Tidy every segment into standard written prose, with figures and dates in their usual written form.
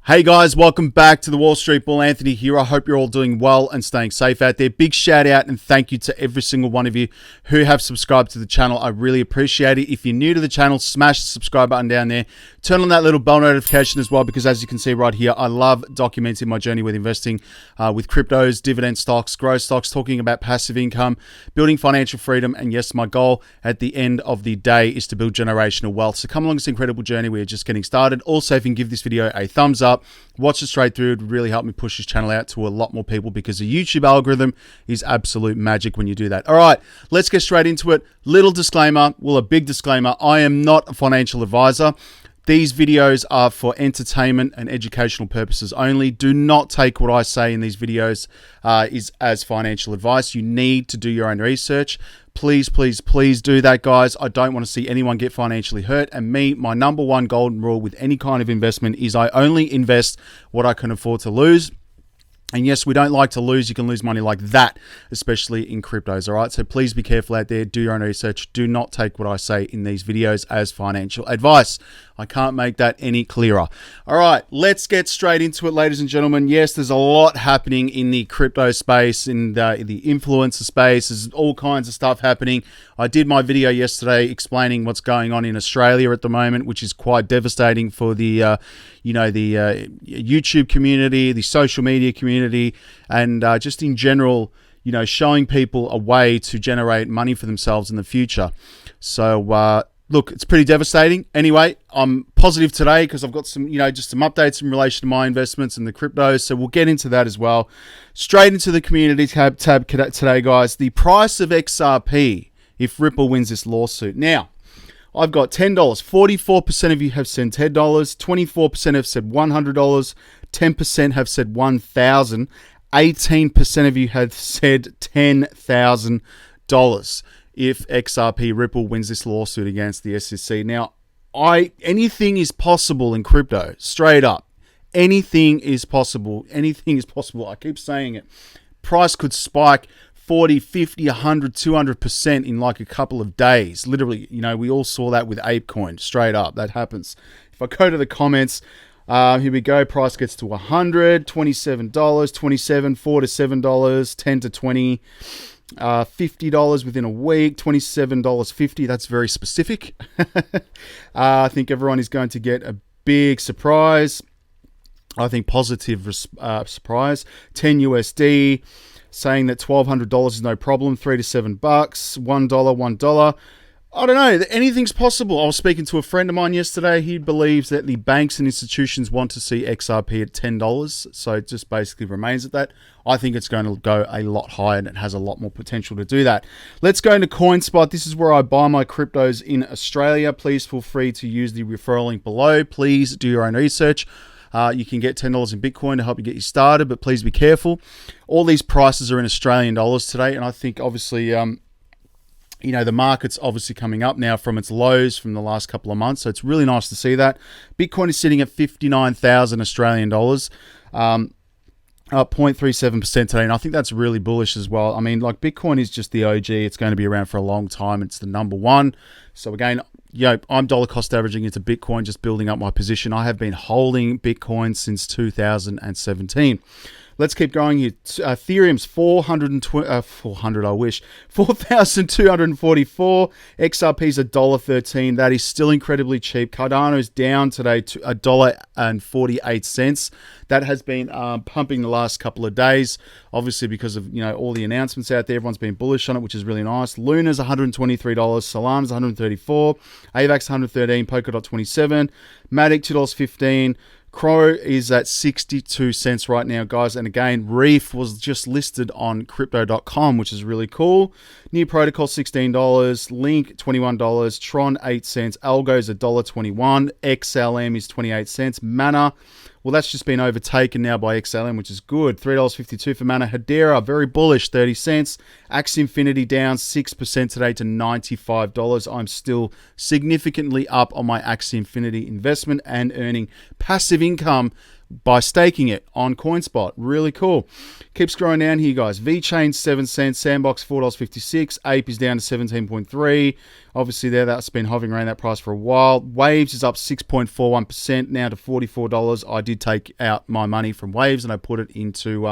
Hey guys, welcome back to the Wall Street Bull. Anthony here. I hope you're all doing well and staying safe out there. Big shout out and thank you to every single one of you who have subscribed to the channel. I really appreciate it. If you're new to the channel, smash the subscribe button down there. Turn on that little bell notification as well, because as you can see right here, I love documenting my journey with investing with cryptos, dividend stocks, growth stocks, talking about passive income, building financial freedom. And yes, my goal at the end of the day is to build generational wealth. So come along this incredible journey. We are just getting started. Also, if you can give this video a thumbs up, watch it straight through. It would really help me push this channel out to a lot more people, because the YouTube algorithm is absolute magic when you do that. All right, let's get straight into it. Little disclaimer, well, a big disclaimer. I am not a financial advisor. These videos are for entertainment and educational purposes only. Do not take what I say in these videos as financial advice. You need to do your own research. Please, please, please do that, guys. I don't want to see anyone get financially hurt. And my number one golden rule with any kind of investment is I only invest what I can afford to lose. And yes, we don't like to lose. You can lose money like that, especially in cryptos, all right? So please be careful out there. Do your own research. Do not take what I say in these videos as financial advice. I can't make that any clearer. All right, let's get straight into it, ladies and gentlemen. Yes, there's a lot happening in the crypto space, in the influencer space. There's all kinds of stuff happening. I did my video yesterday explaining what's going on in Australia at the moment, which is quite devastating for the YouTube community, the social media community, and just in general, showing people a way to generate money for themselves in the future. So, look, it's pretty devastating. Anyway, I'm positive today because I've got some, just some updates in relation to my investments in the cryptos. So we'll get into that as well. Straight into the community tab today, guys. The price of XRP if Ripple wins this lawsuit. Now, I've got $10. 44% of you have said $10. 24% have said $100. 10% have said $1,000. 18% of you have said $10,000 if XRP Ripple wins this lawsuit against the SEC. Now, anything is possible in crypto, straight up. Anything is possible. Anything is possible. I keep saying it. Price could spike 40, 50, 100, 200% in like a couple of days. Literally, we all saw that with ApeCoin, straight up. That happens. If I go to the comments, here we go. Price gets to $100, $27, $27, $4 to $7, 10 to 20, $50 within a week, $27.50. That's very specific. I think everyone is going to get a big surprise. I think positive surprise. 10 USD. Saying that $1,200 is no problem, $3 to $7, $1. I don't know. Anything's possible. I was speaking to a friend of mine yesterday. He believes that the banks and institutions want to see XRP at $10, so it just basically remains at that. I think it's going to go a lot higher, and it has a lot more potential to do that. Let's go into Coinspot. This is where I buy my cryptos in Australia. Please feel free to use the referral link below. Please do your own research. You can get $10 in Bitcoin to help you get you started, but please be careful. All these prices are in Australian dollars today, and I think obviously, the market's obviously coming up now from its lows from the last couple of months, so it's really nice to see that. Bitcoin is sitting at 59,000 Australian dollars, up 0.37% today, and I think that's really bullish as well. I mean, like, Bitcoin is just the OG. It's going to be around for a long time. It's the number one. So again, I'm dollar cost averaging into Bitcoin, just building up my position. I have been holding Bitcoin since 2017. Let's keep going here. Ethereum's 400, I wish. 4,244. XRP's $1.13. That is still incredibly cheap. Cardano's down today to $1.48. That has been pumping the last couple of days, obviously because of all the announcements out there. Everyone's been bullish on it, which is really nice. Luna's $123. Solana's $134. AVAX $113. Polkadot $27. Matic $2.15. Crow is at 62 cents right now, guys. And again, REEF was just listed on crypto.com, which is really cool. New Protocol, $16. Link, $21. Tron, 8 cents. Algo's $1.21. XLM is 28 cents. Mana, well, that's just been overtaken now by XLM, which is good. $3.52 for Mana. Hedera, very bullish, 30 cents. Axie Infinity down 6% today to $95. I'm still significantly up on my Axie Infinity investment and earning passive income by staking it on Coinspot. Really cool. Keep scrolling down here, guys. VeChain 7 cents, Sandbox $4.56, Ape is down to 17.3. Obviously that's been hovering around that price for a while. Waves is up 6.41% now to $44. I did take out my money from Waves and I put it into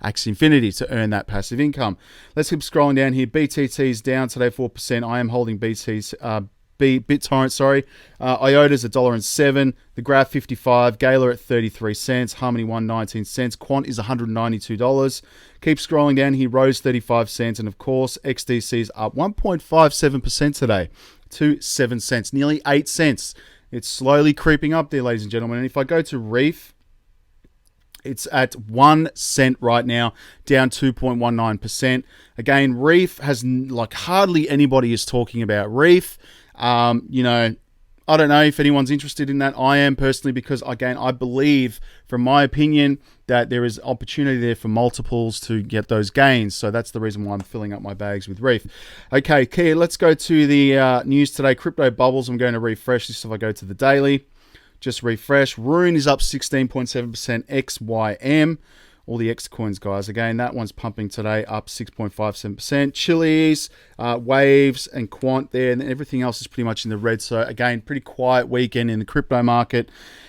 Axie Infinity to earn that passive income. Let's keep scrolling down here. BTT is down today 4%. I am holding BitTorrent, sorry. IOTA's $1.07. The Graph 55. Gala at 33 cents. Harmony 1.19 cents. Quant is $192. Keep scrolling down here. Rose 35 cents. And of course, XDC is up 1.57% today to 7 cents. Nearly 8 cents. It's slowly creeping up there, ladies and gentlemen. And if I go to REEF, it's at 1 cent right now, down 2.19%. Again, REEF has like hardly anybody is talking about REEF. I don't know if anyone's interested in that. I am personally, because again, I believe, from my opinion, that there is opportunity there for multiples to get those gains. So that's the reason why I'm filling up my bags with REEF. Okay, Kia, let's go to the news today. Crypto bubbles. I'm going to refresh this if I go to the daily. Just refresh. Rune is up 16.7%. XYM. All the X coins, guys. Again, that one's pumping today, up 6.57%. Chili's, Waves, and Quant there, and everything else is pretty much in the red. So again, pretty quiet weekend in the crypto market.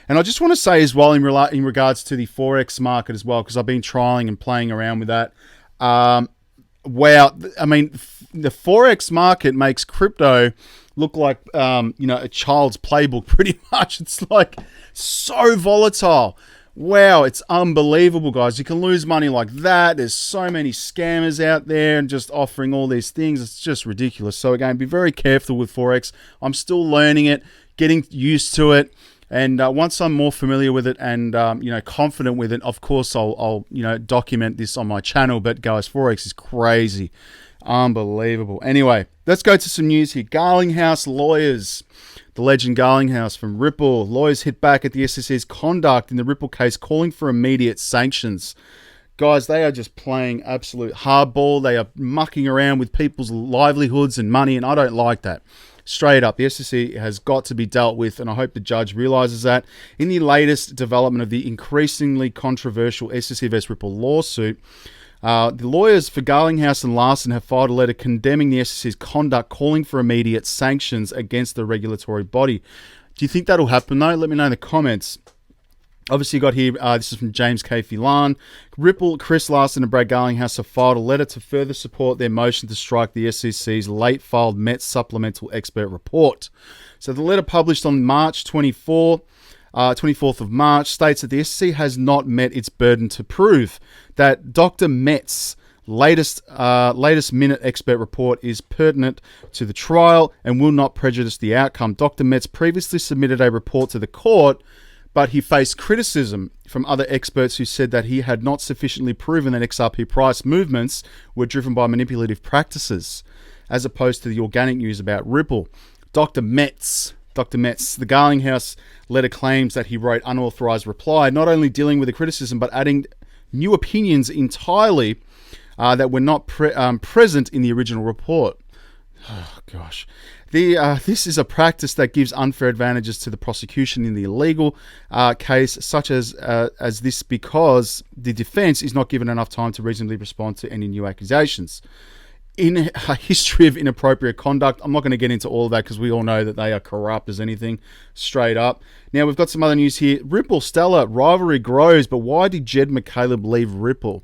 And I just want to say as well, in regards to the Forex market as well, because I've been trialing and playing around with that. Wow, I mean, the Forex market makes crypto look like a child's playbook pretty much. It's like so volatile. Wow, it's unbelievable, guys. You can lose money like that. There's so many scammers out there and just offering all these things. It's just ridiculous. So again, be very careful with Forex. I'm still learning it, getting used to it. And once I'm more familiar with it and confident with it, of course I'll document this on my channel. But guys, Forex is crazy, unbelievable. Anyway, let's go to some news here. Garlinghouse lawyers. The legend Garlinghouse from Ripple. Lawyers hit back at the SEC's conduct in the Ripple case, calling for immediate sanctions. Guys, they are just playing absolute hardball. They are mucking around with people's livelihoods and money, and I don't like that. Straight up, the SEC has got to be dealt with, and I hope the judge realizes that. In the latest development of the increasingly controversial SEC vs Ripple lawsuit, the lawyers for Garlinghouse and Larson have filed a letter condemning the SEC's conduct, calling for immediate sanctions against the regulatory body. Do you think that'll happen, though? Let me know in the comments. Obviously, you got here, this is from James K. Phelan. Ripple, Chris Larson and Brad Garlinghouse have filed a letter to further support their motion to strike the SEC's late-filed Met Supplemental Expert Report. So the letter published on March 24th of March states that the SEC has not met its burden to prove that Dr. Met's latest minute expert report is pertinent to the trial and will not prejudice the outcome. Dr. Metz previously submitted a report to the court, but he faced criticism from other experts who said that he had not sufficiently proven that XRP price movements were driven by manipulative practices, as opposed to the organic news about Ripple. Dr. Metz, the Garlinghouse letter claims that he wrote unauthorized reply, not only dealing with the criticism, but adding new opinions entirely that were not present in the original report. Oh, gosh. This is a practice that gives unfair advantages to the prosecution in the illegal case, such as this, because the defense is not given enough time to reasonably respond to any new accusations. In a history of inappropriate conduct, I'm not going to get into all of that because we all know that they are corrupt as anything, straight up. Now, we've got some other news here. Ripple, Stellar, rivalry grows, but why did Jed Mccaleb leave Ripple?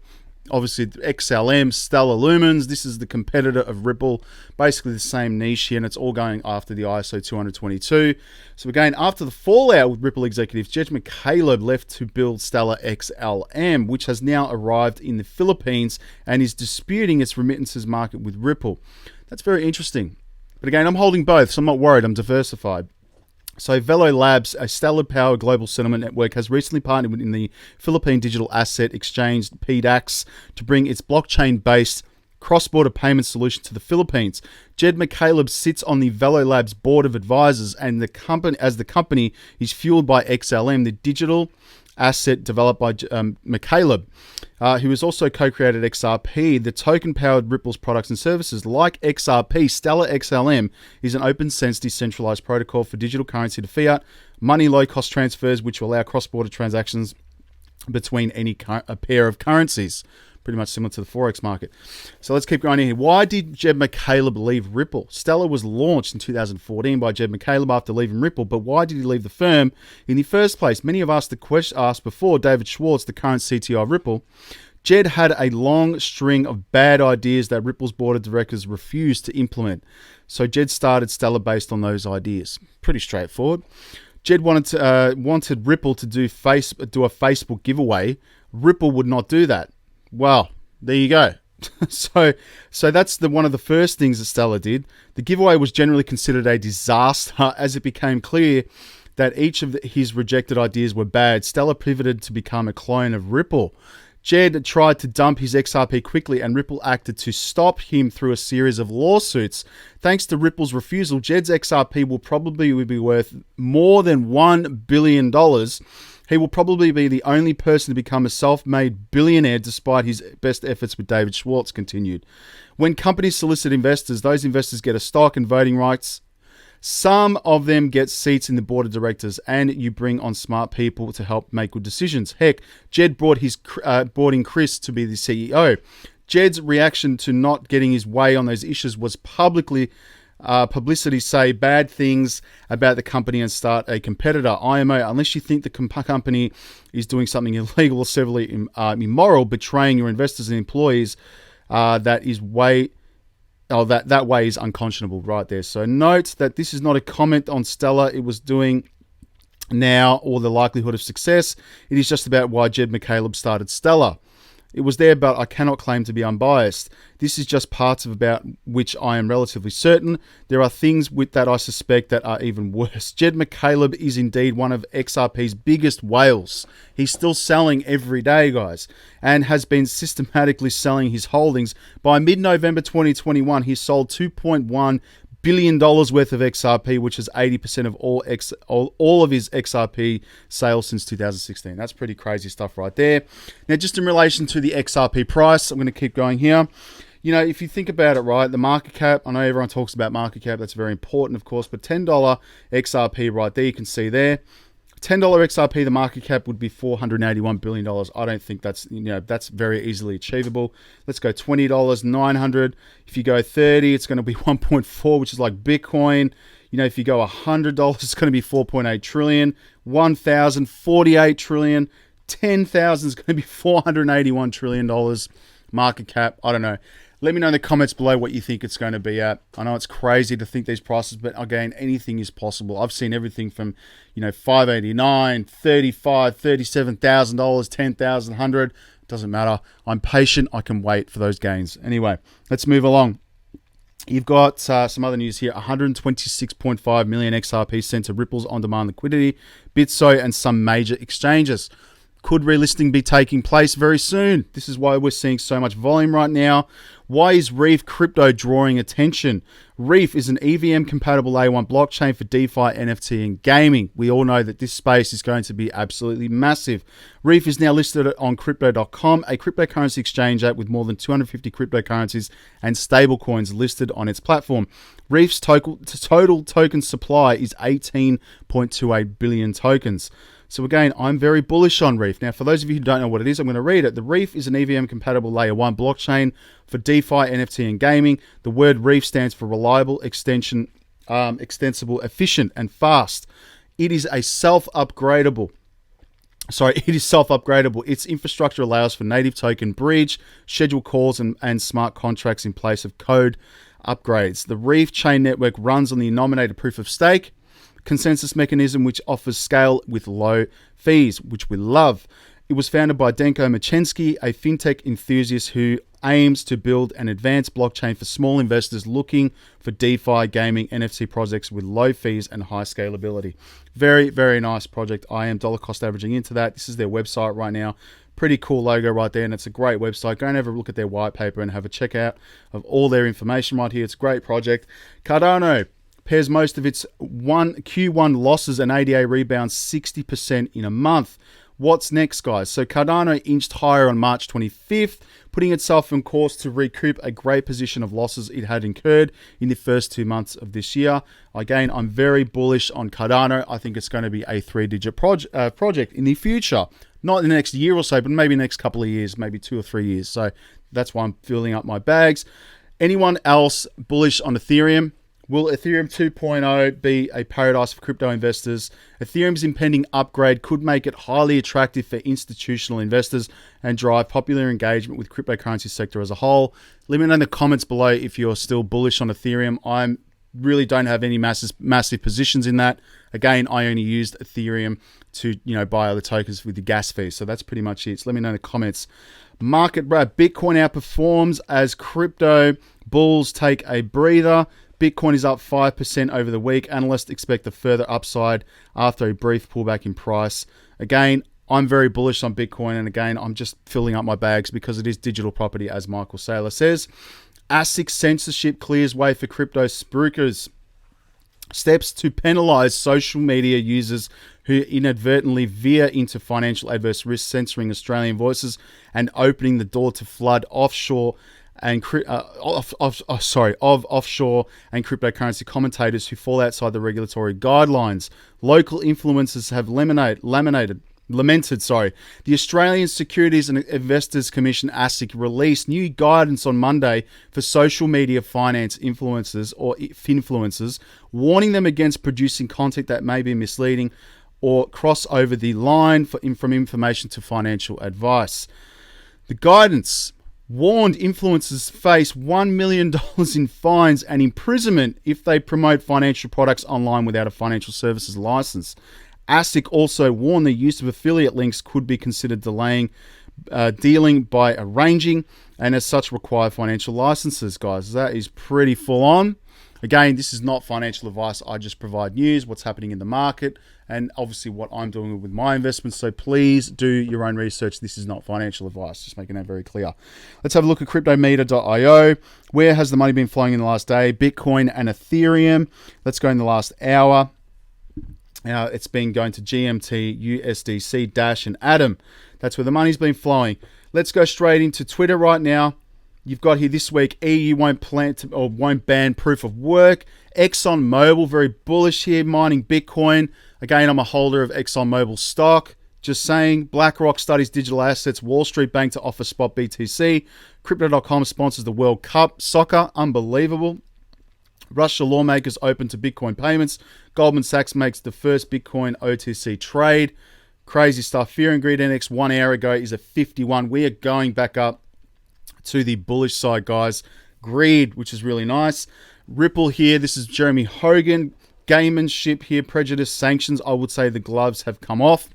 Obviously, XLM, Stellar Lumens, this is the competitor of Ripple, basically the same niche here, and it's all going after the ISO 222. So again, after the fallout with Ripple executives, Jed Mccaleb left to build Stellar XLM, which has now arrived in the Philippines and is disputing its remittances market with Ripple. That's very interesting. But again, I'm holding both, so I'm not worried, I'm diversified. So Velo Labs, a Stellar-powered global settlement network, has recently partnered with the Philippine Digital Asset Exchange, PDAX, to bring its blockchain-based cross-border payment solution to the Philippines. Jed Mccaleb sits on the Velo Labs board of advisors, and the company is fueled by XLM, the digital asset developed by Mccaleb, who has also co-created XRP, the token-powered Ripple's products and services. Like XRP, Stellar XLM is an open-sense decentralized protocol for digital currency to fiat, money low-cost transfers, which will allow cross-border transactions between a pair of currencies. Pretty much similar to the Forex market. So let's keep going here. Why did Jed Mccaleb leave Ripple? Stellar was launched in 2014 by Jed Mccaleb after leaving Ripple, but why did he leave the firm in the first place? Many have asked the question asked before. David Schwartz, the current CTO of Ripple, Jed had a long string of bad ideas that Ripple's board of directors refused to implement. So Jed started Stellar based on those ideas. Pretty straightforward. Jed wanted Ripple to do a Facebook giveaway. Ripple would not do that. Well, there you go. So that's one of the first things that Stellar did. The giveaway was generally considered a disaster as it became clear that each of his rejected ideas were bad. Stellar pivoted to become a clone of Ripple. Jed tried to dump his XRP quickly, and Ripple acted to stop him through a series of lawsuits. Thanks to Ripple's refusal, Jed's XRP will probably be worth more than $1 billion. He will probably be the only person to become a self-made billionaire despite his best efforts, with David Schwartz continued. When companies solicit investors, those investors get a stock and voting rights. Some of them get seats in the board of directors, and you bring on smart people to help make good decisions. Heck, Jed brought in Chris to be the CEO. Jed's reaction to not getting his way on those issues was publicity, say bad things about the company and start a competitor. IMO, unless you think the company is doing something illegal or severely immoral, betraying your investors and employees, that way is unconscionable right there. So note that this is not a comment on Stellar. It was doing now or the likelihood of success. It is just about why Jed Mccaleb started Stellar. It was there, but I cannot claim to be unbiased. This is just parts of about which I am relatively certain. There are things with that I suspect that are even worse. Jed Mccaleb is indeed one of XRP's biggest whales. He's still selling every day, guys, and has been systematically selling his holdings. By mid-November 2021, he sold $2.1 billion worth of XRP, which is 80% of all of his XRP sales since 2016. That's pretty crazy stuff right there. Now, just in relation to the XRP price, I'm going to keep going here. You know, if you think about it, right, the market cap, I know everyone talks about market cap. That's very important, of course, but $10 XRP right there, you can see there. $10 XRP, the market cap would be $481 billion. I don't think that's, that's very easily achievable. Let's go $20, 900. If you go 30, it's going to be 1.4, which is like Bitcoin. If you go $100, it's going to be 4.8 trillion. 1,000, 48 trillion. 10,000 is going to be $481 trillion market cap. I don't know. Let me know in the comments below what you think it's going to be at. I know it's crazy to think these prices, but again, anything is possible. I've seen everything from, $589, $35,000, $37,000, $10,000, $100. Doesn't matter. I'm patient. I can wait for those gains. Anyway, let's move along. You've got some other news here. 126.5 million XRP sent to Ripple's on-demand liquidity, Bitso, and some major exchanges. Could relisting be taking place very soon? This is why we're seeing so much volume right now. Why is REEF crypto drawing attention? REEF is an EVM-compatible A1 blockchain for DeFi, NFT, and gaming. We all know that this space is going to be absolutely massive. REEF is now listed on Crypto.com, a cryptocurrency exchange app with more than 250 cryptocurrencies and stablecoins listed on its platform. REEF's total token supply is 18.28 billion tokens. So again, I'm very bullish on REEF. Now, for those of you who don't know what it is, I'm going to read it. The REEF is an EVM-compatible Layer 1 blockchain for DeFi, NFT, and gaming. The word REEF stands for reliable, extensible, efficient, and fast. It is self-upgradable. Its infrastructure allows for native token bridge, scheduled calls, and smart contracts in place of code upgrades. The REEF chain network runs on the nominated proof of stake consensus mechanism, which offers scale with low fees, which we love. It was founded by Denko Machensky, a fintech enthusiast who aims to build an advanced blockchain for small investors looking for DeFi, gaming, NFT projects with low fees and high scalability. Very, very nice project. I am dollar cost averaging into that. This is their website right now. Pretty cool logo right there, and it's a great website. Go and have a look at their white paper and have a check out of all their information right here. It's a great project. Cardano pairs most of its Q1 losses and ADA rebounds 60% in a month. What's next, guys? So Cardano inched higher on March 25th, putting itself on course to recoup a great position of losses it had incurred in the first 2 months of this year. Again, I'm very bullish on Cardano. I think it's going to be a 3-digit project in the future. Not in the next year or so, but maybe the next couple of years, maybe 2 or 3 years. So that's why I'm filling up my bags. Anyone else bullish on Ethereum? Will Ethereum 2.0 be a paradise for crypto investors? Ethereum's impending upgrade could make it highly attractive for institutional investors and drive popular engagement with cryptocurrency sector as a whole. Let me know in the comments below if you're still bullish on Ethereum. I really don't have any massive positions in that. Again, I only used Ethereum to buy other tokens with the gas fee. So that's pretty much it. So let me know in the comments. Bitcoin outperforms as crypto bulls take a breather. Bitcoin is up 5% over the week. Analysts expect a further upside after a brief pullback in price. Again, I'm very bullish on Bitcoin. And again, I'm just filling up my bags because it is digital property, as Michael Saylor says. ASIC censorship clears way for crypto spookers. Steps to penalize social media users who inadvertently veer into financial adverse risk, censoring Australian voices and opening the door to flood offshore and offshore and cryptocurrency commentators who fall outside the regulatory guidelines. Local influencers have lamented. The Australian Securities and Investors Commission ASIC released new guidance on Monday for social media finance influencers or finfluencers, warning them against producing content that may be misleading or cross over the line from information to financial advice. The guidance warned influencers face $1 million in fines and imprisonment if they promote financial products online without a financial services license. ASIC also warned the use of affiliate links could be considered delaying dealing by arranging, and as such require financial licenses, guys. That is pretty full on. Again, this is not financial advice. I just provide news, what's happening in the market, and obviously what I'm doing with my investments. So please do your own research. This is not financial advice. Just making that very clear. Let's have a look at cryptometer.io. Where has the money been flowing in the last day? Bitcoin and Ethereum. Let's go in the last hour. It's been going to GMT, USDC, Dash, and Atom. That's where the money's been flowing. Let's go straight into Twitter right now. You've got here this week, EU won't ban proof of work. ExxonMobil, very bullish here, mining Bitcoin. Again, I'm a holder of ExxonMobil stock. Just saying. BlackRock studies digital assets. Wall Street Bank to offer spot BTC. Crypto.com sponsors the World Cup. Soccer, unbelievable. Russia lawmakers open to Bitcoin payments. Goldman Sachs makes the first Bitcoin OTC trade. Crazy stuff. Fear and Greed Index 1 hour ago is at 51. We are going back up to the bullish side, guys. Greed, which is really nice. Ripple here. This is Jeremy Hogan. Gamemanship here. Prejudice, sanctions. I would say the gloves have come off.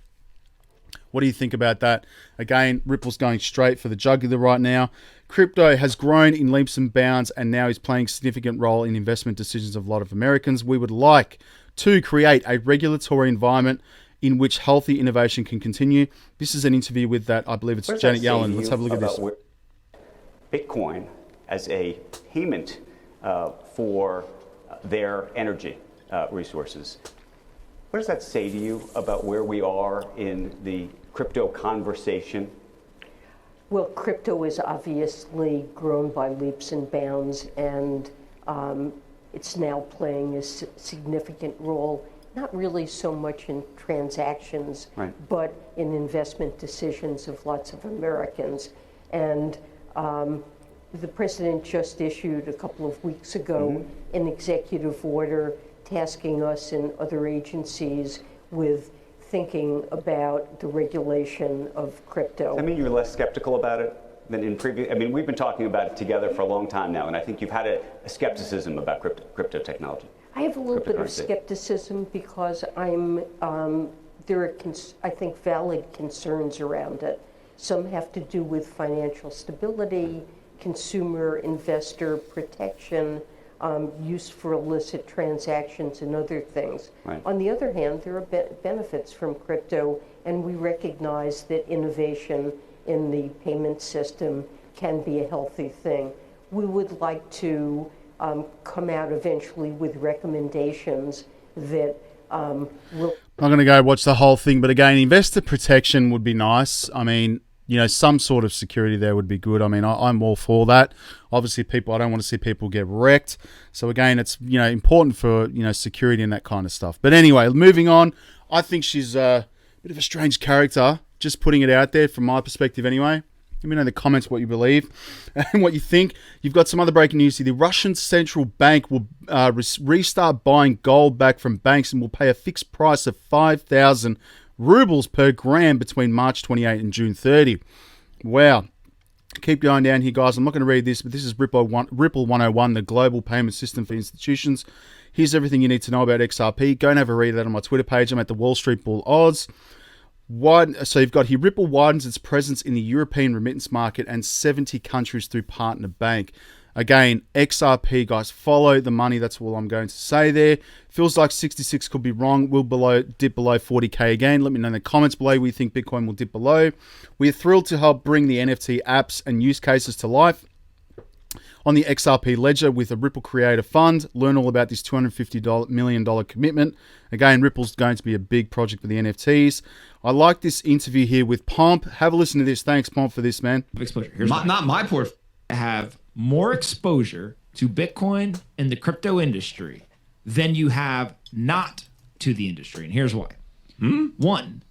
What do you think about that? Again, Ripple's going straight for the jugular right now. Crypto has grown in leaps and bounds and now is playing a significant role in investment decisions of a lot of Americans. We would like to create a regulatory environment in which healthy innovation can continue. This is an interview with that, I believe it's Janet Yellen. Let's have a look at this. Bitcoin as a payment for their energy resources. What does that say to you about where we are in the crypto conversation? Well, crypto is obviously grown by leaps and bounds, and it's now playing a significant role, not really so much in transactions, right, but in investment decisions of lots of Americans. And the president just issued a couple of weeks ago an executive order tasking us and other agencies with thinking about the regulation of crypto. I mean, you're less skeptical about it than in previous. I mean, we've been talking about it together for a long time now, and I think you've had a skepticism about crypto technology. I have a little bit of skepticism because there are, I think, valid concerns around it. Some have to do with financial stability, consumer investor protection, use for illicit transactions and other things. Right. On the other hand, there are benefits from crypto, and we recognize that innovation in the payment system can be a healthy thing. We would like to come out eventually with recommendations that will... I'm going to go watch the whole thing, but again, investor protection would be nice. I mean, you know, some sort of security there would be good. I mean, I'm all for that. Obviously, I don't want to see people get wrecked. So again, it's, you know, important for, you know, security and that kind of stuff. But anyway, moving on. I think she's a bit of a strange character. Just putting it out there from my perspective anyway. Let me know in the comments what you believe and what you think. You've got some other breaking news here. The Russian central bank will restart buying gold back from banks and will pay a fixed price of 5,000 rubles per gram between March 28 and June 30. Wow. Keep going down here, guys. I'm not going to read this, but this is Ripple 101, the global payment system for institutions. Here's everything you need to know about XRP. Go and have a read of that on my Twitter page. I'm at the Wall Street Bull Odds. So you've got here, Ripple widens its presence in the European remittance market and 70 countries through partner bank. Again, XRP, guys, follow the money. That's all I'm going to say there. Feels like 66 could be wrong. Will dip below 40K again. Let me know in the comments below where you think Bitcoin will dip below. We're thrilled to help bring the NFT apps and use cases to life on the XRP ledger with a Ripple Creator Fund. Learn all about this $250 million commitment. Again, Ripple's going to be a big project for the NFTs. I like this interview here with Pomp. Have a listen to this. Thanks, Pomp, for this, man. Exposure. Not my portfolio. Have more exposure to Bitcoin and the crypto industry than you have not to the industry. And here's why. One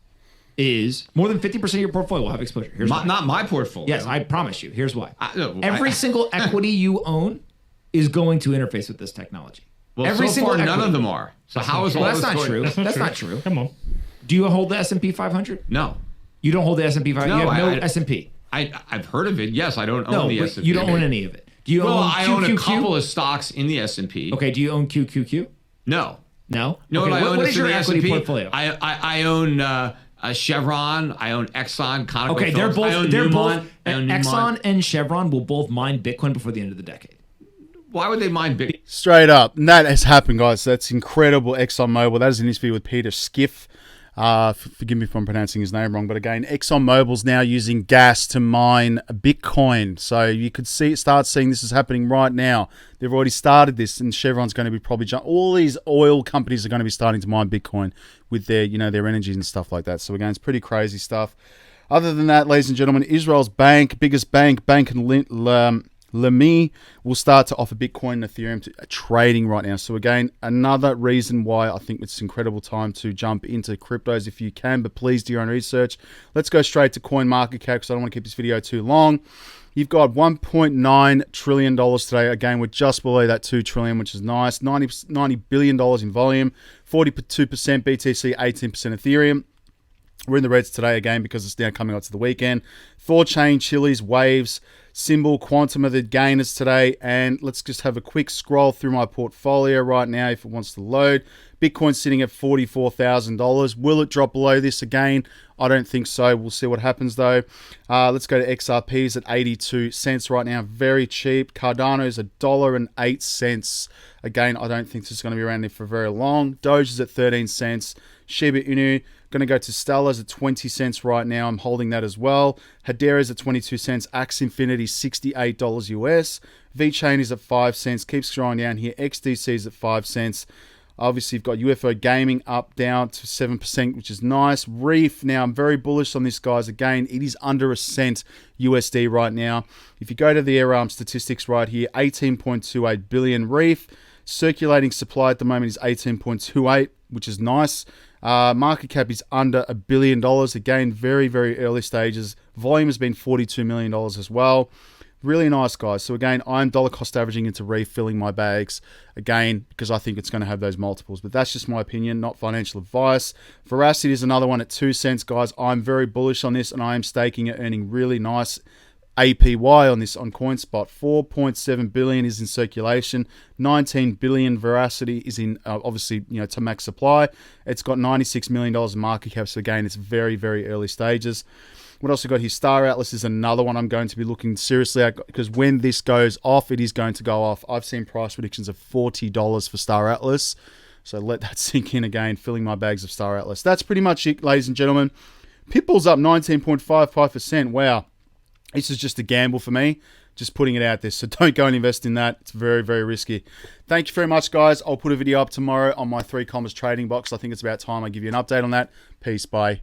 is more than 50% of your portfolio will have exposure. Here's why. Not my portfolio. Yes, I promise you. Here's why. Every single equity you own is going to interface with this technology. Well, Every so single far, none equity. of them are. So how is all Well, this that's not going? true. That's not true. Come on. Do you hold the S&P 500? No. You don't hold the S&P 500? No, You have no I- S&P? I've heard of it. Yes, I don't No, own the but S&P. you don't own any of it. Do you Well, own I own a QQQ? couple of stocks in the S&P. Okay, do you own QQQ? No. No? No, Okay, I own what this is in your the equity S&P. portfolio? I own Chevron. I own Exxon. ConocoPhillips. Okay, I own they're Newmont. both, I own Exxon Newmont. and Chevron will both mine Bitcoin before the end of the decade. Why would they mine Bitcoin? Straight up. And that has happened, guys. That's incredible. ExxonMobil. That is an interview with Peter Schiff. Forgive me if I'm pronouncing his name wrong, but again, ExxonMobil's now using gas to mine Bitcoin. So you could start seeing this is happening right now. They've already started this, and Chevron's going to be probably all these oil companies are going to be starting to mine Bitcoin with their, their energies and stuff like that. So again, it's pretty crazy stuff. Other than that, ladies and gentlemen, Israel's biggest bank and Leumi will start to offer Bitcoin and Ethereum to trading right now. So again, another reason why I think it's an incredible time to jump into cryptos if you can, but please do your own research. Let's go straight to CoinMarketCap because I don't want to keep this video too long. You've got $1.9 trillion today. Again, we're just below that $2 trillion, which is nice. $90 billion in volume, 42% BTC, 18% Ethereum. We're in the reds today again because it's now coming up to the weekend. Thorchain, Chiliz, Waves, Symbol, Quantum are the gainers today. And let's just have a quick scroll through my portfolio right now if it wants to load. Bitcoin's sitting at $44,000. Will it drop below this again? I don't think so. We'll see what happens though. Let's go to XRPs at 82 cents right now. Very cheap. Cardano's $1.08. Again, I don't think this is going to be around there for very long. Doge is at 13 cents. Shiba Inu, going to go to Stella's at 20 cents right now. I'm holding that as well. Hedera's at 22 cents. Axie Infinity, $68 US. VeChain is at 5 cents. Keep scrolling down here. XDC is at 5 cents. Obviously, you've got UFO Gaming up, down to 7%, which is nice. REEF, now I'm very bullish on this, guys. Again, it is under a cent USD right now. If you go to the statistics right here, 18.28 billion REEF. Circulating supply at the moment is 18.28, which is nice. Market cap is under $1 billion. Again, very, very early stages. Volume has been $42 million as well. Really nice, guys. So again, I'm dollar cost averaging into refilling my bags again because I think it's going to have those multiples. But that's just my opinion, not financial advice. Veracity is another one at 2 cents, guys. I'm very bullish on this, and I am staking it, earning really nice APY on this on Coinspot. 4.7 billion is in circulation. 19 billion Veracity is in obviously to max supply. It's got $96 million in market cap. So again, it's very, very early stages. What else we got here? Star Atlas is another one I'm going to be looking seriously at because when this goes off, it is going to go off. I've seen price predictions of $40 for Star Atlas. So let that sink in again, filling my bags of Star Atlas. That's pretty much it, ladies and gentlemen. Pitbull's up 19.55%. Wow. This is just a gamble for me. Just putting it out there. So don't go and invest in that. It's very, very risky. Thank you very much, guys. I'll put a video up tomorrow on my 3 commas trading box. I think it's about time I give you an update on that. Peace. Bye.